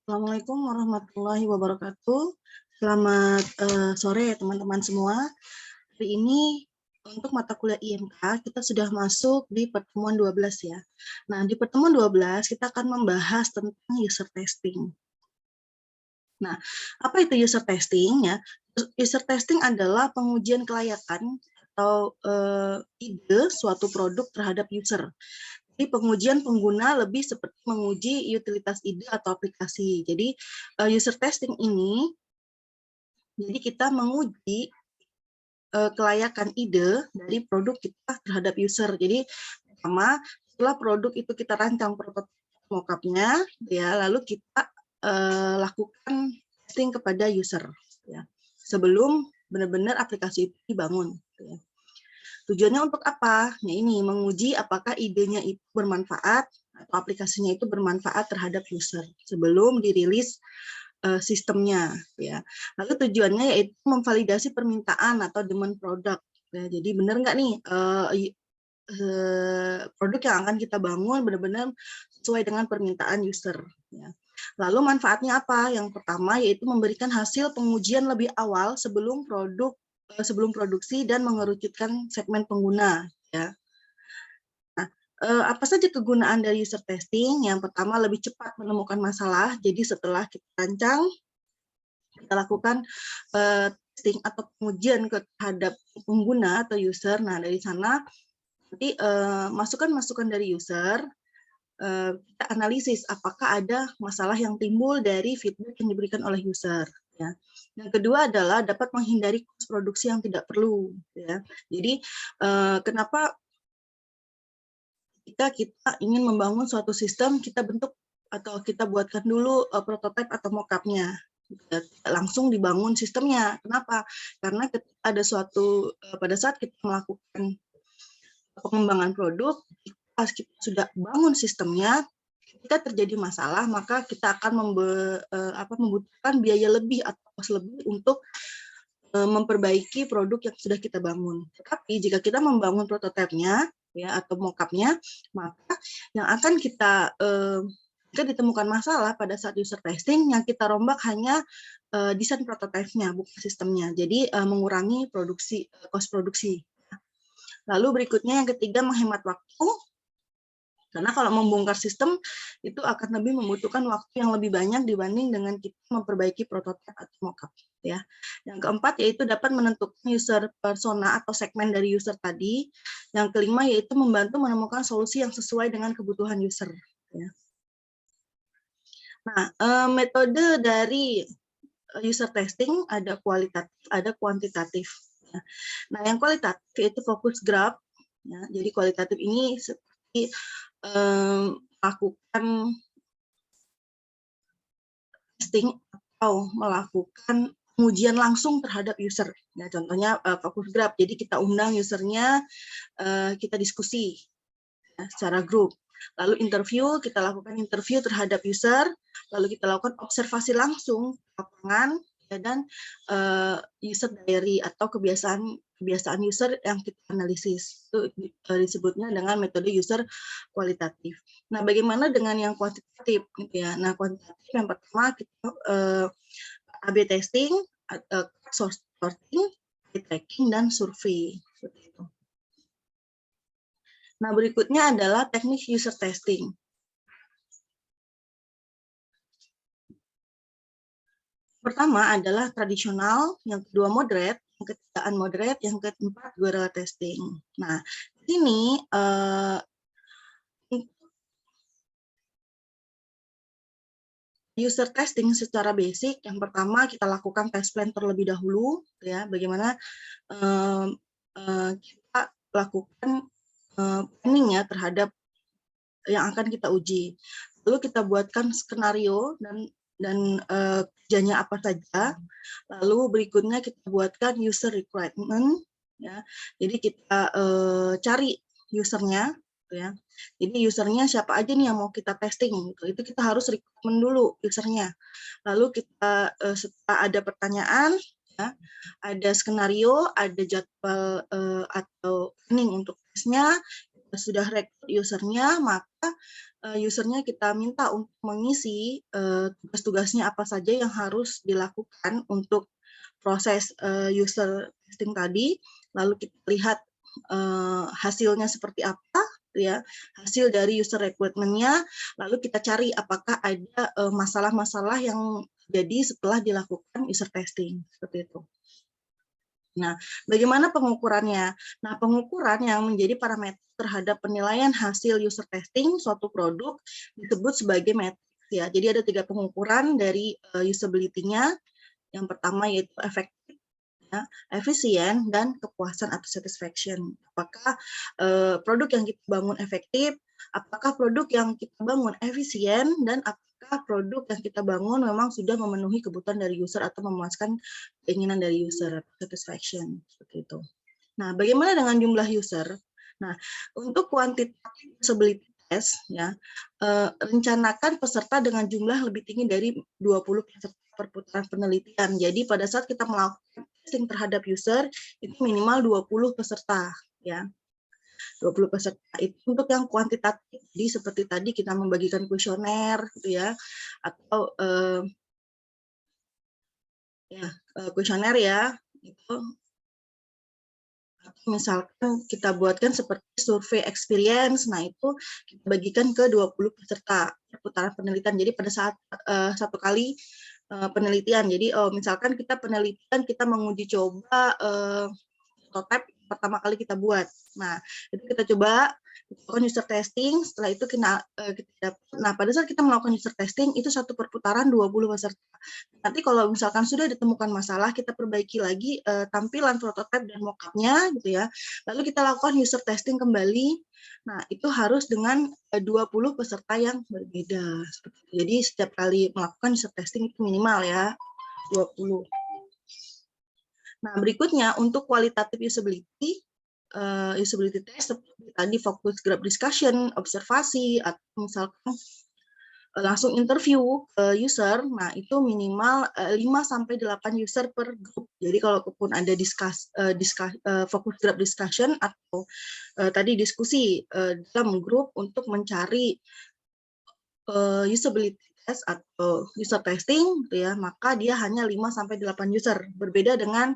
Assalamualaikum warahmatullahi wabarakatuh. Selamat sore teman-teman semua. Hari ini untuk mata kuliah IMK kita sudah masuk di pertemuan 12 ya. Nah, di pertemuan 12 kita akan membahas tentang user testing. Nah, apa itu user testing ya? User testing adalah pengujian kelayakan atau ide suatu produk terhadap user. Jadi pengujian pengguna lebih seperti menguji utilitas ide atau aplikasi. Jadi user testing ini, jadi kita menguji kelayakan ide dari produk kita terhadap user. Jadi pertama setelah produk itu kita rancang prototipe mock-up-nya, ya lalu kita lakukan testing kepada user, ya sebelum benar-benar aplikasi itu dibangun. Ya. Tujuannya untuk apa? Ya ini, menguji apakah idenya itu bermanfaat atau aplikasinya itu bermanfaat terhadap user sebelum dirilis sistemnya. Ya. Lalu tujuannya yaitu memvalidasi permintaan atau demand produk. Ya, jadi benar nggak nih produk yang akan kita bangun benar-benar sesuai dengan permintaan user. Ya. Lalu manfaatnya apa? Yang pertama yaitu memberikan hasil pengujian lebih awal sebelum produksi dan mengerucutkan segmen pengguna. Ya. Nah, apa saja kegunaan dari user testing? Yang pertama lebih cepat menemukan masalah. Jadi setelah kita rancang, kita lakukan testing atau pengujian terhadap pengguna atau user. Nah dari sana nanti masukan-masukan dari user kita analisis apakah ada masalah yang timbul dari feedback yang diberikan oleh user. Ya. Yang kedua adalah dapat menghindari kos produksi yang tidak perlu. Ya. Jadi kenapa kita ingin membangun suatu sistem, kita bentuk atau kita buatkan dulu prototipe atau mock-up-nya. Langsung dibangun sistemnya. Kenapa? Karena ada pada saat kita melakukan pengembangan produk, pas kita sudah bangun sistemnya, ketika terjadi masalah, maka kita akan membutuhkan biaya lebih atau kos lebih untuk memperbaiki produk yang sudah kita bangun. Tetapi jika kita membangun prototipenya ya atau mock-up-nya, maka yang akan kita jika ditemukan masalah pada saat user testing, yang kita rombak hanya desain prototipenya, bukan sistemnya. Jadi mengurangi kos produksi. Lalu berikutnya yang ketiga menghemat waktu. Karena kalau membongkar sistem itu akan lebih membutuhkan waktu yang lebih banyak dibanding dengan kita memperbaiki prototipe atau mockup. Ya. Yang keempat yaitu dapat menentukan user persona atau segmen dari user tadi. Yang kelima yaitu membantu menemukan solusi yang sesuai dengan kebutuhan user. Ya. Nah, metode dari user testing ada kualitatif, ada kuantitatif. Ya. Nah, yang kualitatif yaitu focus group. Ya. Jadi kualitatif ini seperti melakukan testing atau melakukan pengujian langsung terhadap user. Ya, contohnya focus group. Jadi kita undang usernya, kita diskusi ya, secara grup. Lalu kita lakukan interview terhadap user, lalu kita lakukan observasi langsung lapangan ya, dan user diary atau kebiasaan user yang kita analisis. Itu disebutnya dengan metode user kualitatif. Nah, bagaimana dengan yang kuantitatif? Ya, nah kuantitatif yang pertama kita A/B testing, sorting, tracking, dan survei. Seperti itu. Nah, berikutnya adalah teknik user testing. Pertama adalah tradisional, yang kedua moderate, yang ketiga unmoderate, yang keempat guerrilla testing. Nah, di sini user testing secara basic, yang pertama kita lakukan test plan terlebih dahulu, ya, bagaimana kita lakukan planning ya terhadap yang akan kita uji. Lalu kita buatkan skenario dan kerjanya apa saja. Lalu berikutnya kita buatkan user requirement, ya. Jadi kita cari usernya, ya. Jadi usernya siapa aja nih yang mau kita testing, gitu. Itu kita harus requirement dulu usernya. Lalu kita setelah ada pertanyaan, ya, ada skenario, ada jadwal atau planning untuk tesnya, sudah rekrut usernya, maka usernya kita minta untuk mengisi tugas-tugasnya apa saja yang harus dilakukan untuk proses user testing tadi, lalu kita lihat hasilnya seperti apa, ya, hasil dari user recruitment-nya, lalu kita cari apakah ada masalah-masalah yang jadi setelah dilakukan user testing, seperti itu. Nah, bagaimana pengukurannya? Nah, pengukuran yang menjadi parameter terhadap penilaian hasil user testing suatu produk disebut sebagai matriks, ya. Jadi ada 3 pengukuran dari usability-nya. Yang pertama yaitu efektif, ya, efisien, dan kepuasan atau satisfaction. Apakah produk yang kita bangun efektif, apakah produk yang kita bangun efisien, dan apakah produk yang kita bangun memang sudah memenuhi kebutuhan dari user atau memuaskan keinginan dari user, satisfaction, seperti itu. Nah, bagaimana dengan jumlah user? Nah, untuk kuantitatif usability test, ya, rencanakan peserta dengan jumlah lebih tinggi dari 20 peserta per putaran penelitian. Jadi pada saat kita melakukan testing terhadap user, itu minimal 20 peserta, ya. 20 peserta itu untuk yang kuantitatif. Jadi seperti tadi kita membagikan kuesioner, gitu ya, atau kuesioner, ya, itu. Misalkan kita buatkan seperti survei experience, nah itu kita bagikan ke 20 peserta putaran penelitian. Jadi pada saat satu kali penelitian, jadi misalkan kita penelitian kita menguji coba prototype pertama kali kita buat. Nah, itu kita coba melakukan user testing, setelah itu nah pada saat kita melakukan user testing itu satu perputaran 20 peserta. Nanti kalau misalkan sudah ditemukan masalah, kita perbaiki lagi tampilan prototype dan mock-up-nya, gitu ya. Lalu kita lakukan user testing kembali. Nah, itu harus dengan 20 peserta yang berbeda. Jadi setiap kali melakukan user testing itu minimal, ya, 20. Nah, berikutnya untuk kualitatif usability test seperti tadi fokus group discussion, observasi, atau misalkan langsung interview user, nah itu minimal 5-8 user per grup. Jadi kalaupun ada fokus group discussion atau tadi diskusi dalam grup untuk mencari usability test atau user testing, gitu ya, maka dia hanya 5-8 user. Berbeda dengan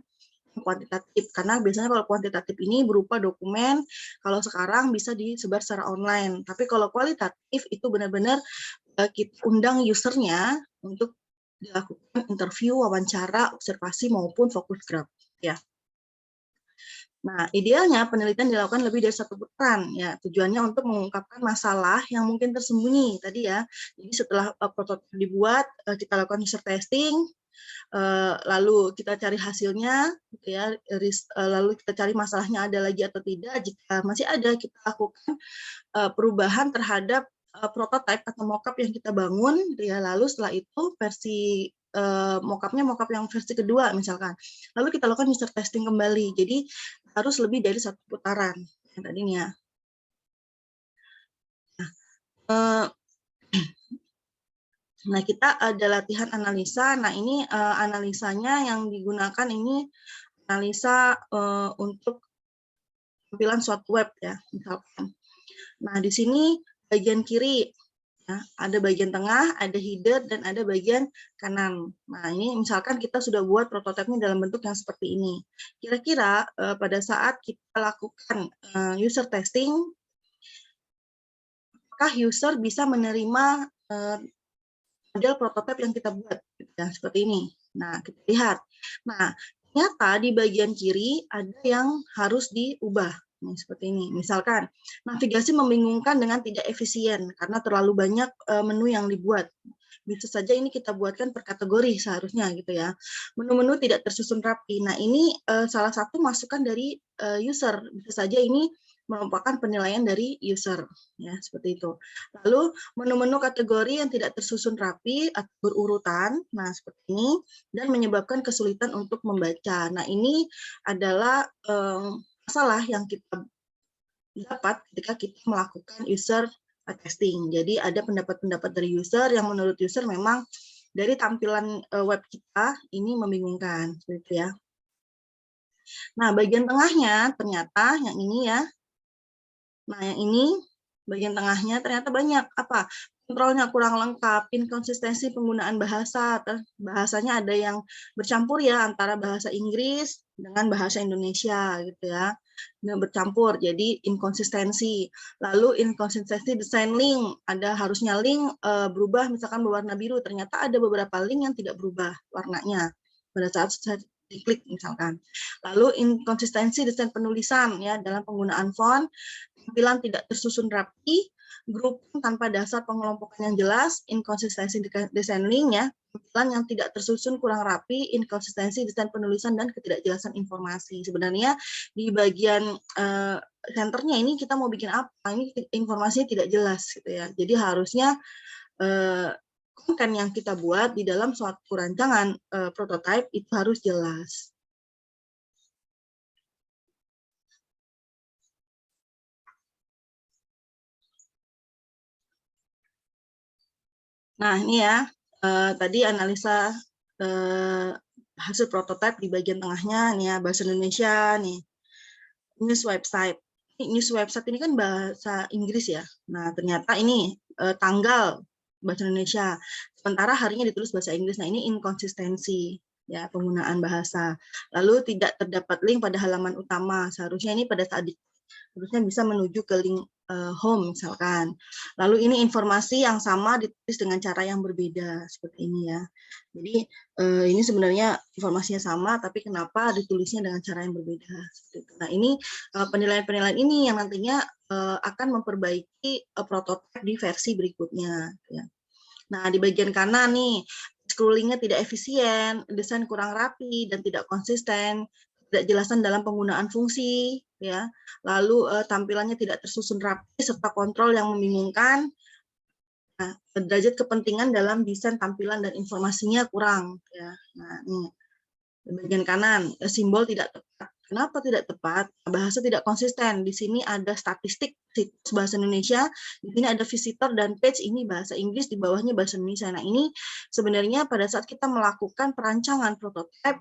kuantitatif, karena biasanya kalau kuantitatif ini berupa dokumen, kalau sekarang bisa disebar secara online. Tapi kalau kualitatif itu benar-benar kita undang usernya untuk dilakukan interview, wawancara, observasi maupun fokus group, ya. Nah, idealnya penelitian dilakukan lebih dari satu putaran, ya. Tujuannya untuk mengungkapkan masalah yang mungkin tersembunyi tadi, ya. Jadi setelah prototipe dibuat, kita lakukan user testing, lalu kita cari hasilnya, gitu ya, lalu kita cari masalahnya ada lagi atau tidak. Jika masih ada, kita lakukan perubahan terhadap prototype atau mockup yang kita bangun, gitu ya. Lalu setelah itu versi mockupnya mockup yang versi kedua misalkan. Lalu kita lakukan user testing kembali. Jadi harus lebih dari satu putaran yang tadinya. Nah, kita ada latihan analisa. Nah, ini analisanya yang digunakan ini analisa untuk tampilan suatu web, ya, misalkan. Nah, di sini bagian kiri, ya, ada bagian tengah, ada header, dan ada bagian kanan. Nah, ini misalkan kita sudah buat prototipenya dalam bentuk yang seperti ini. Kira-kira pada saat kita lakukan user testing, apakah user bisa menerima model prototipe yang kita buat, ya, seperti ini. Nah, kita lihat. Nah, ternyata di bagian kiri ada yang harus diubah. Nah, seperti ini. Misalkan, navigasi membingungkan dengan tidak efisien karena terlalu banyak menu yang dibuat. Bisa saja ini kita buatkan per kategori seharusnya, gitu ya. Menu-menu tidak tersusun rapi. Nah, ini salah satu masukan dari user. Bisa saja ini merupakan penilaian dari user, ya, seperti itu. Lalu menu-menu kategori yang tidak tersusun rapi atau berurutan, nah seperti ini, dan menyebabkan kesulitan untuk membaca. Nah, ini adalah masalah yang kita dapat ketika kita melakukan user testing. Jadi ada pendapat-pendapat dari user yang menurut user memang dari tampilan web kita ini membingungkan, seperti itu, ya. Nah, bagian tengahnya ternyata yang ini, ya. Nah, yang ini bagian tengahnya ternyata banyak apa? Kontrolnya kurang lengkap, inkonsistensi penggunaan bahasa, bahasanya ada yang bercampur ya antara bahasa Inggris dengan bahasa Indonesia gitu ya. Bercampur, jadi inkonsistensi. Lalu inkonsistensi desain link, ada harusnya link berubah misalkan berwarna biru, ternyata ada beberapa link yang tidak berubah warnanya pada saat saya diklik misalkan. Lalu inkonsistensi desain penulisan ya dalam penggunaan font, tampilan tidak tersusun rapi, grup tanpa dasar pengelompokan yang jelas, inkonsistensi desain link ya, tampilan yang tidak tersusun kurang rapi, inkonsistensi desain penulisan dan ketidakjelasan informasi. Sebenarnya di bagian senternya ini kita mau bikin apa? Ini informasinya tidak jelas gitu ya. Jadi harusnya konten yang kita buat di dalam suatu rancangan prototype itu harus jelas. Nah, ini ya, tadi analisa hasil prototipe di bagian tengahnya, nih ya, bahasa Indonesia, nih, news website. News website ini kan bahasa Inggris ya. Nah, ternyata ini tanggal bahasa Indonesia, sementara harinya ditulis bahasa Inggris. Nah, ini inkonsistensi ya penggunaan bahasa. Lalu tidak terdapat link pada halaman utama. Seharusnya ini pada saat harusnya bisa menuju ke link home misalkan. Lalu ini informasi yang sama ditulis dengan cara yang berbeda seperti ini ya. Jadi ini sebenarnya informasinya sama tapi kenapa ditulisnya dengan cara yang berbeda. Nah ini penilaian-penilaian ini yang nantinya akan memperbaiki prototipe di versi berikutnya. Ya. Nah di bagian kanan nih scrollingnya tidak efisien, desain kurang rapi dan tidak konsisten, tidak jelasan dalam penggunaan fungsi, ya. Lalu tampilannya tidak tersusun rapi serta kontrol yang membingungkan. Nah, derajat kepentingan dalam desain tampilan dan informasinya kurang, ya. Nah, ini di bagian kanan simbol tidak tepat. Kenapa tidak tepat? Bahasa tidak konsisten. Di sini ada statistik situs bahasa Indonesia, di sini ada visitor dan page ini bahasa Inggris, di bawahnya bahasa Indonesia. Nah, ini sebenarnya pada saat kita melakukan perancangan prototipe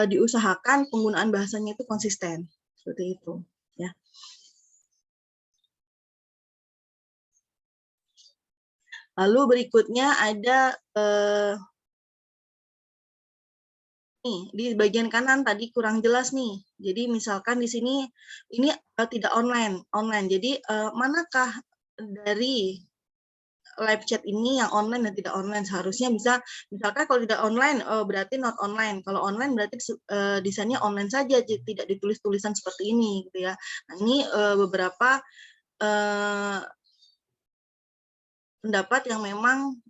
diusahakan penggunaan bahasanya itu konsisten. Seperti itu, ya. Lalu berikutnya ada nih di bagian kanan tadi kurang jelas nih. Jadi misalkan di sini ini tidak online. Jadi manakah dari live chat ini yang online dan tidak online? Seharusnya bisa misalkan kalau tidak online berarti not online. Kalau online berarti desainnya online saja, tidak ditulis tulisan seperti ini gitu ya. Nah, ini beberapa pendapat yang memang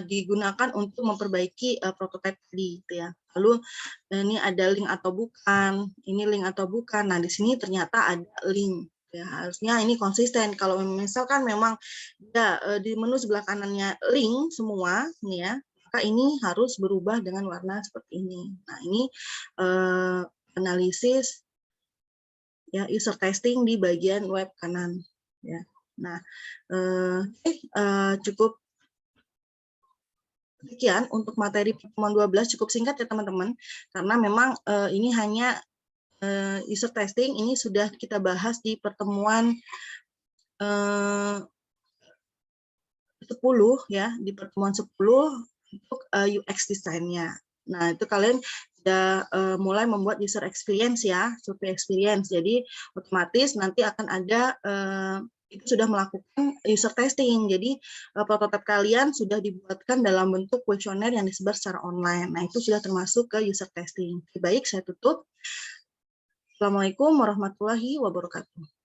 digunakan untuk memperbaiki prototipe tadi, gitu ya. Lalu ini ada link atau bukan, ini link atau bukan. Nah di sini ternyata ada link. Ya, harusnya ini konsisten. Kalau misalkan memang ya, di menu sebelah kanannya link semua, nih ya, maka ini harus berubah dengan warna seperti ini. Nah ini analisis ya user testing di bagian web kanan. Ya. Nah cukup sekian untuk materi pertemuan 12, cukup singkat ya teman-teman, karena memang ini hanya user testing, ini sudah kita bahas di pertemuan 10 ya, di pertemuan 10 untuk UX desainnya. Nah, itu kalian sudah mulai membuat user experience ya, survei experience. Jadi otomatis nanti akan ada itu sudah melakukan user testing. Jadi prototipe kalian sudah dibuatkan dalam bentuk kuesioner yang disebar secara online. Nah, itu sudah termasuk ke user testing. Baik, saya tutup. Assalamualaikum warahmatullahi wabarakatuh.